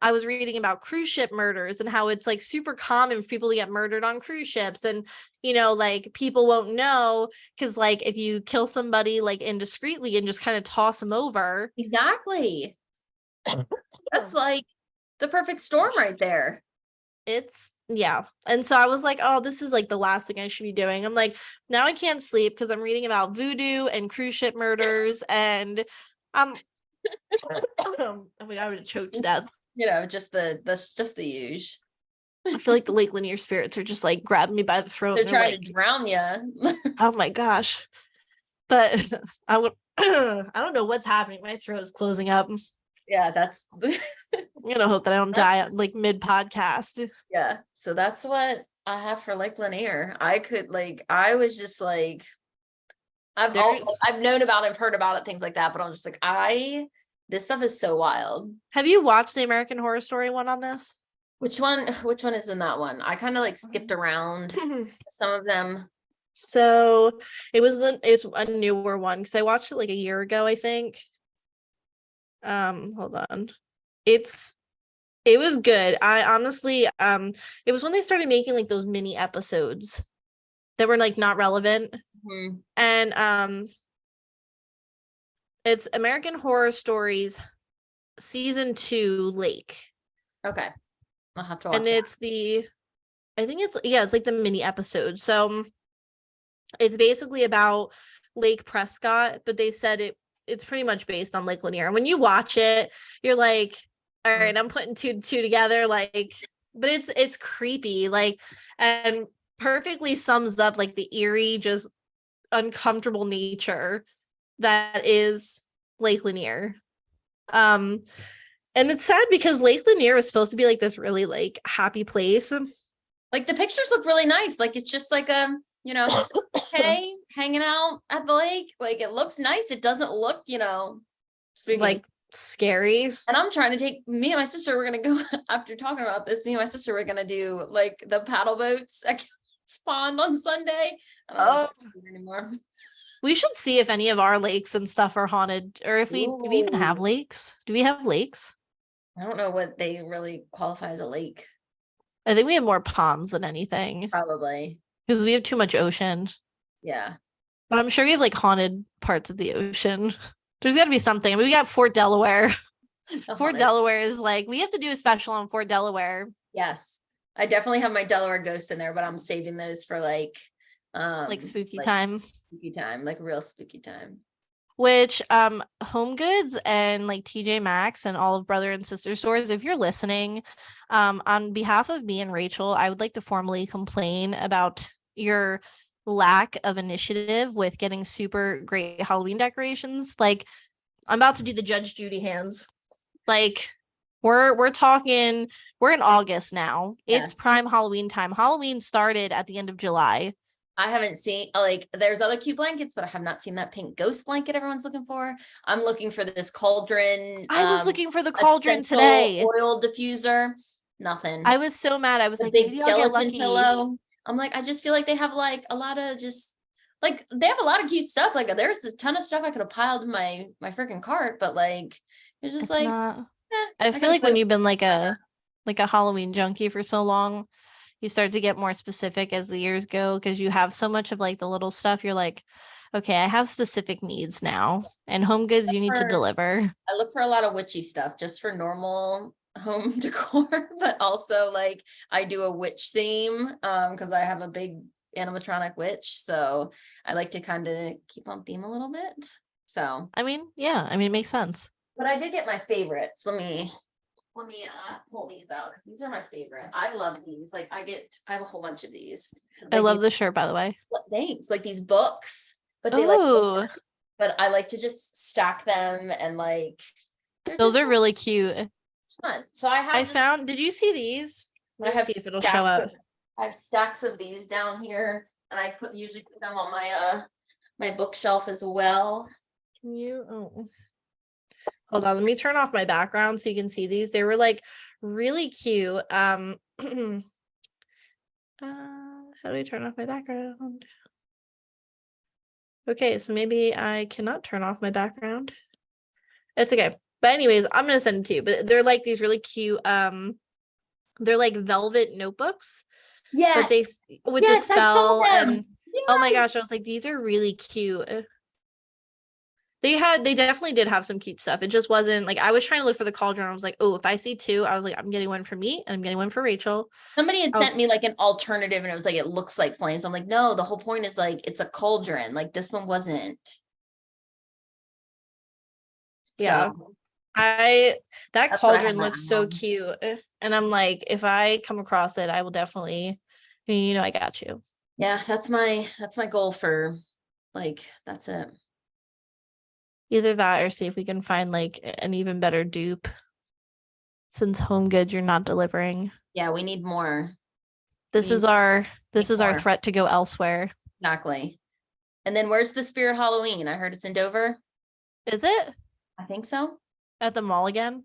I was reading about cruise ship murders and how it's like super common for people to get murdered on cruise ships. And, like people won't know because, like, if you kill somebody like indiscreetly and just kind of toss them over, Exactly. That's like the perfect storm right there. yeah. And so I was like, oh, this is like the last thing I should be doing. I'm like, now I can't sleep because I'm reading about voodoo and cruise ship murders. And oh my God, I would have choked to death. Just the huge. I feel like the Lake Lanier spirits are just like grabbing me by the throat. They're And they're trying like, to drown you. oh my gosh. But I would, I don't know what's happening. My throat is closing up. Yeah, that's I'm gonna hope that I don't die like mid podcast. yeah. So that's what I have for Lake Lanier. I was just like, I've known about it, I've heard about it, things like that, but I'm just like, this stuff is so wild. Have you watched the American Horror Story one on this? Which one is in that one? I kind of like skipped around some of them. So it's a newer one because I watched it like a year ago, I think. Hold on. It was good. I honestly it was when they started making like those mini episodes that were like not relevant. Mm-hmm. And it's American Horror Stories season 2 Lake. Okay. I'll have to watch And it's it's like the mini episode. So it's basically about Lake Prescott, but they said it's pretty much based on Lake Lanier. And when you watch it, you're like, all right, I'm putting two together, like, but it's creepy, like, and perfectly sums up like the eerie, just uncomfortable nature that is Lake Lanier. And it's sad because Lake Lanier was supposed to be like this really like happy place. Like the pictures look really nice. Like it's just like just hey, hanging out at the lake. Like it looks nice. It doesn't look, spooky. Like scary. And I'm trying to take me and my sister, we're gonna go after talking about this, me and my sister were gonna do like the paddle boats at Pond on Sunday. I don't know if I can do anymore. We should see if any of our lakes and stuff are haunted, or if do we even have lakes? Do we have lakes? I don't know what they really qualify as a lake. I think we have more ponds than anything. Probably. Because we have too much ocean. Yeah. But I'm sure we have like haunted parts of the ocean. There's got to be something. I mean, we got Fort Delaware. Fort Delaware is like, we have to do a special on Fort Delaware. Yes. I definitely have my Delaware ghost in there, but I'm saving those for like spooky time. Spooky time, like real spooky time. Which Home Goods and like TJ Maxx and all of brother and sister stores, if you're listening, on behalf of me and Rachel, I would like to formally complain about your lack of initiative with getting super great Halloween decorations. Like, I'm about to do the Judge Judy hands. Like, we're talking, we're in August now. It's prime Halloween time. Halloween started at the end of July. I haven't seen, like, there's other cute blankets, but I have not seen that pink ghost blanket everyone's looking for. I'm looking for this cauldron. I was looking for the cauldron today. Oil diffuser. Nothing. I was so mad. I was like, big skeleton pillow. I'm like, I just feel like they have like a lot of just like they have a lot of cute stuff. Like there's a ton of stuff I could have piled in my freaking cart, but like it's just like I feel like when you've been like a Halloween junkie for so long, you start to get more specific as the years go because you have so much of like the little stuff. You're like, okay, I have specific needs now, and Home Goods you need to deliver. I look for a lot of witchy stuff just for normal home decor, but also like I do a witch theme because I have a big animatronic witch, so I like to kind of keep on theme a little bit. So I mean, yeah, I mean, it makes sense. But I did get my favorites. Let me pull these out because these are my favorite. I love these. Like I have a whole bunch of these. Like, I love the shirt, by the way. Thanks. Like these books, but they like. But I like to just stack them and like. Those are really cute. Fun. So I found. Did you see these? Let's see if it'll show up. I have stacks of these down here, and I usually put them on my bookshelf as well. Can you? Oh. Hold on, let me turn off my background so you can see these. They were like really cute. How do I turn off my background? Okay, so maybe I cannot turn off my background. It's okay. But anyways, I'm gonna send it to you. But they're like these really cute, they're like velvet notebooks. Yes. But they with the spell and oh my gosh, I was like, these are really cute. They definitely did have some cute stuff. It just wasn't like I was trying to look for the cauldron. I was like, oh, if I see two, I was like, I'm getting one for me and I'm getting one for Rachel. Somebody had sent me like an alternative and it was like, it looks like flames. I'm like, no, the whole point is like, it's a cauldron. Like this one wasn't. Yeah. So, that cauldron looks so cute. And I'm like, if I come across it, I will definitely, I got you. Yeah, that's my goal for like, that's it. Either that or see if we can find like an even better dupe. Since Home Goods you're not delivering. Yeah, we need more. This We is need our more. threat to go elsewhere. Exactly. And then where's the Spirit Halloween? I heard it's in Dover. Is it I think so. at the mall again?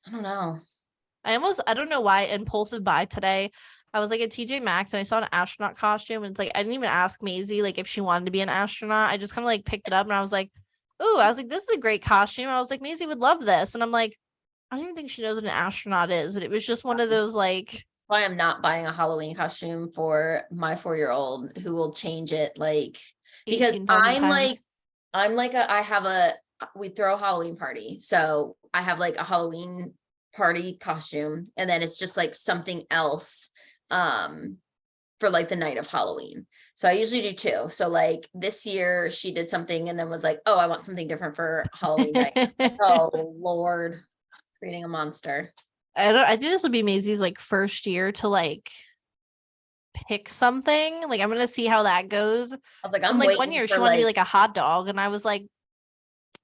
I don't know. I don't know why, impulsive buy today. I was like at TJ Maxx and I saw an astronaut costume and it's like I didn't even ask Maisie like if she wanted to be an astronaut. I just kind of like picked it up and I was like, "Ooh," I was like, "This is a great costume." I was like, "Maisie would love this." And I'm like, I don't even think she knows what an astronaut is, but it was just one of those like I am not buying a Halloween costume for my 4-year-old who will change it like because 18,000 times. we throw a Halloween party. So I have like a Halloween party costume and then it's just like something else for like the night of Halloween. So I usually do two. So like this year she did something and then was like, "Oh, I want something different for Halloween night." Oh Lord, creating a monster. I think this would be Maisie's like first year to like pick something. Like I'm gonna see how that goes. I was like, So I'm like one waiting year for she wanted to be like like a hot dog, and I was like,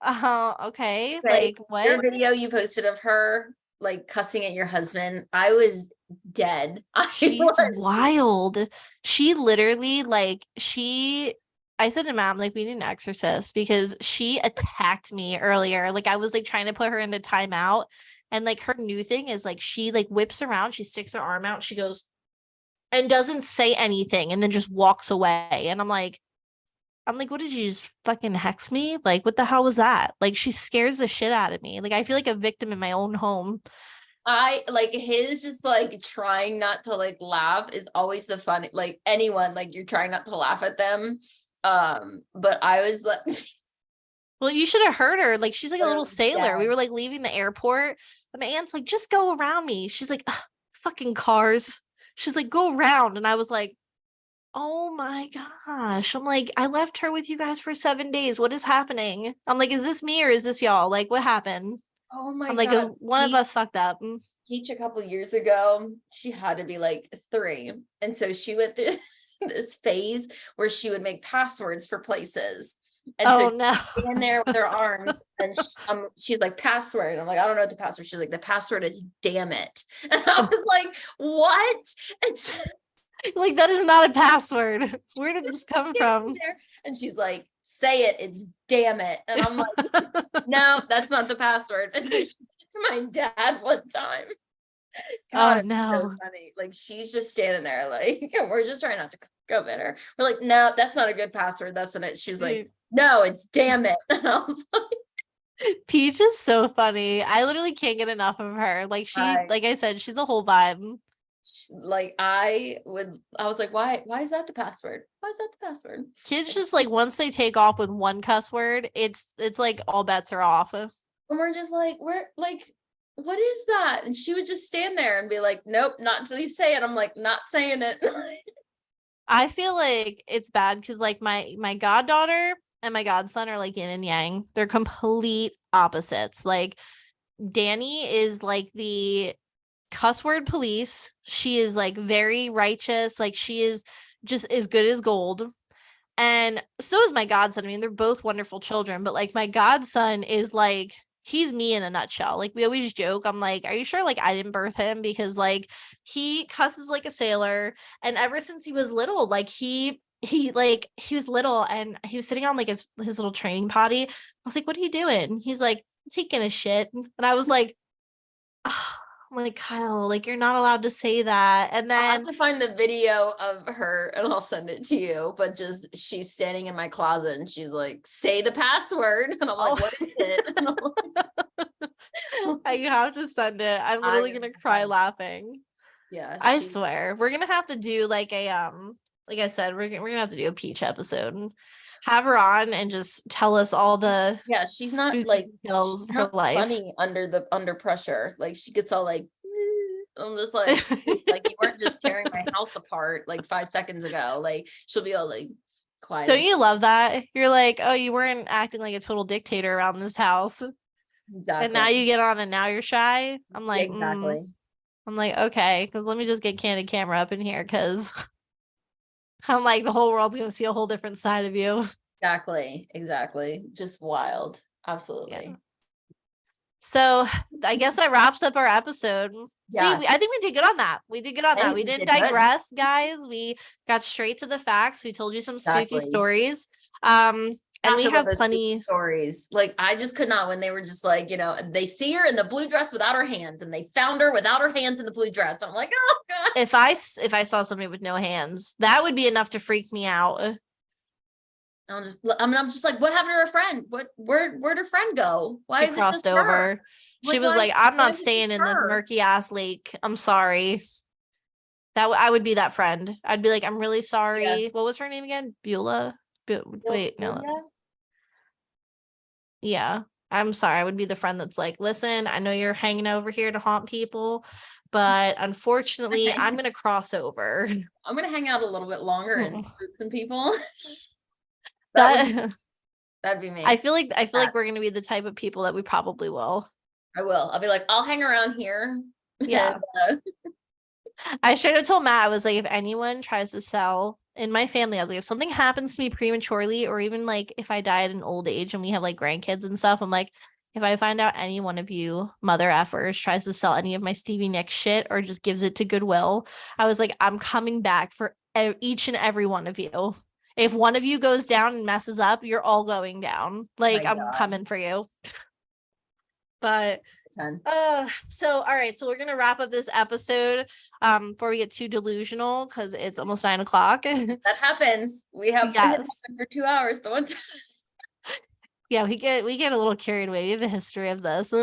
okay, okay, like what? your video you posted of her like cussing at your husband. I was dead. I She's was wild. She literally I said to mom, like, we need an exorcist because she attacked me earlier. Like I was like trying to put her into timeout. And like her new thing is like she like whips around, she sticks her arm out, she goes and doesn't say anything and then just walks away. And I'm like, what did you just fucking hex me? Like, what the hell was that? Like, she scares the shit out of me. Like, I feel like a victim in my own home. I like his just like trying not to like laugh is always the fun. Like anyone, like you're trying not to laugh at them. But I was like, Well, you should have heard her. Like, she's like a little sailor. yeah. We were like leaving the airport. And my aunt's like, just go around me. She's like, fucking cars. She's like, go around. And I was like, oh my gosh. I'm like, I left her with you guys for 7 days. What is happening? I'm like, is this me or is this y'all? Like, what happened? Oh my I'm like, God. one of us fucked up. Peach a couple years ago, she had to be like 3. And so she went through this phase where she would make passwords for places. And Oh so no. in there with her arms and she's like password. I'm like, I don't know what the password. She's like, the password is damn it. And I was like, what? And so, Like that is not a password. Where did so this she's come standing from? there and she's like, say it, it's damn it. And I'm like, no, that's not the password. And so she did it to my dad one time. God, Oh it was so no. funny. Like she's just standing there, like, and we're just trying not to go at her. We're like, no, that's not a good password. That's not it. She was like, no, it's damn it. And I was Peach is so funny. I literally can't get enough of her. Like like, like I said, she's a whole vibe. I was like, why is that the password? Why is that the password? Kids just like once they take off with one cuss word, it's like all bets are off. And we're just like, we're like, what is that? And she would just stand there and be like, nope, not until you say it. I'm like, not saying it. I feel like it's bad because like my goddaughter and my godson are like yin and yang. They're complete opposites. Like Danny is like the cuss word police. She is like very righteous. Like she is just as good as gold. And so is my godson. I mean, they're both wonderful children, but like my godson is like he's me in a nutshell. Like we always joke. I'm like, are you sure like I didn't birth him? Because like he cusses like a sailor. And ever since he was little, like he was little and he was sitting on like his little training potty. I was like, what are you doing? He's like, taking a shit. And I was like, oh, I'm like, Kyle, like you're not allowed to say that. And I'll have then to find the video of her and I'll send it to you. But just she's standing in my closet and she's like, say the password. And I'm like, what is it? And I'm you have to send it. I'm I literally gonna cry laughing. yeah, I swear. We're gonna have to do like a like I said, we're gonna have to do a Peach episode and have her on and just tell us all the yeah, she's not spooky like details she's of her not life. funny under pressure. Like she gets all like I'm just like you weren't just tearing my house apart like 5 seconds ago. Like she'll be all like quiet. Don't you love that? You're like, oh, you weren't acting like a total dictator around this house. And Exactly. now you get on and now you're shy. I'm like, Exactly. I'm like, okay, because let me just get candid camera up in here because I'm like, the whole world's gonna see a whole different side of you. Exactly. Just wild. Yeah. Absolutely. So I guess that wraps up our episode. See, Yeah. I think we did good on that. We did good on that. We didn't did good. digress, guys. We got straight to the facts. We told you some spooky Exactly. stories. And Gosh, we I love have those plenty. stories. Like I just could not when they were just like, they see her in the blue dress without her hands, and they found her without her hands in the blue dress. I'm like, oh god. If I saw somebody with no hands, that would be enough to freak me out. I'm just like, what happened to her friend? Where'd her friend go? Why She is it crossed just her? over. She was why like, I'm why not is it staying just in this her? murky ass lake. I'm sorry. I would be that friend. I'd be like, I'm really sorry. Yeah. What was her name again? Beulah? Wait, no. Julia? Yeah. I'm sorry. I would be the friend that's like, listen, I know you're hanging over here to haunt people, but unfortunately, I'm going to cross over. I'm gonna hang out a little bit longer and spook some people. That That'd be me. I feel like we're going to be the type of people that we probably will. I will. I'll be like, I'll hang around here. Yeah. And, I should have told Matt, I was like, if anyone tries to sell in my family, I was like, if something happens to me prematurely, or even like if I die at an old age and we have like grandkids and stuff, I'm like, if I find out any one of you mother effers tries to sell any of my Stevie Nicks shit or just gives it to Goodwill, I was like, I'm coming back for each and every one of you. If one of you goes down and messes up, you're all going down. Like, I'm coming for you. But so all right, so we're gonna wrap up this episode before we get too delusional because it's almost 9 o'clock. that happens. We have been for 2 hours the one time. Yeah, we get a little carried away. We have a history of this.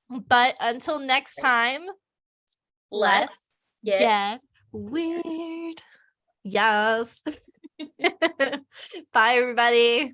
But until next time, let's get weird. Yes. Bye, everybody.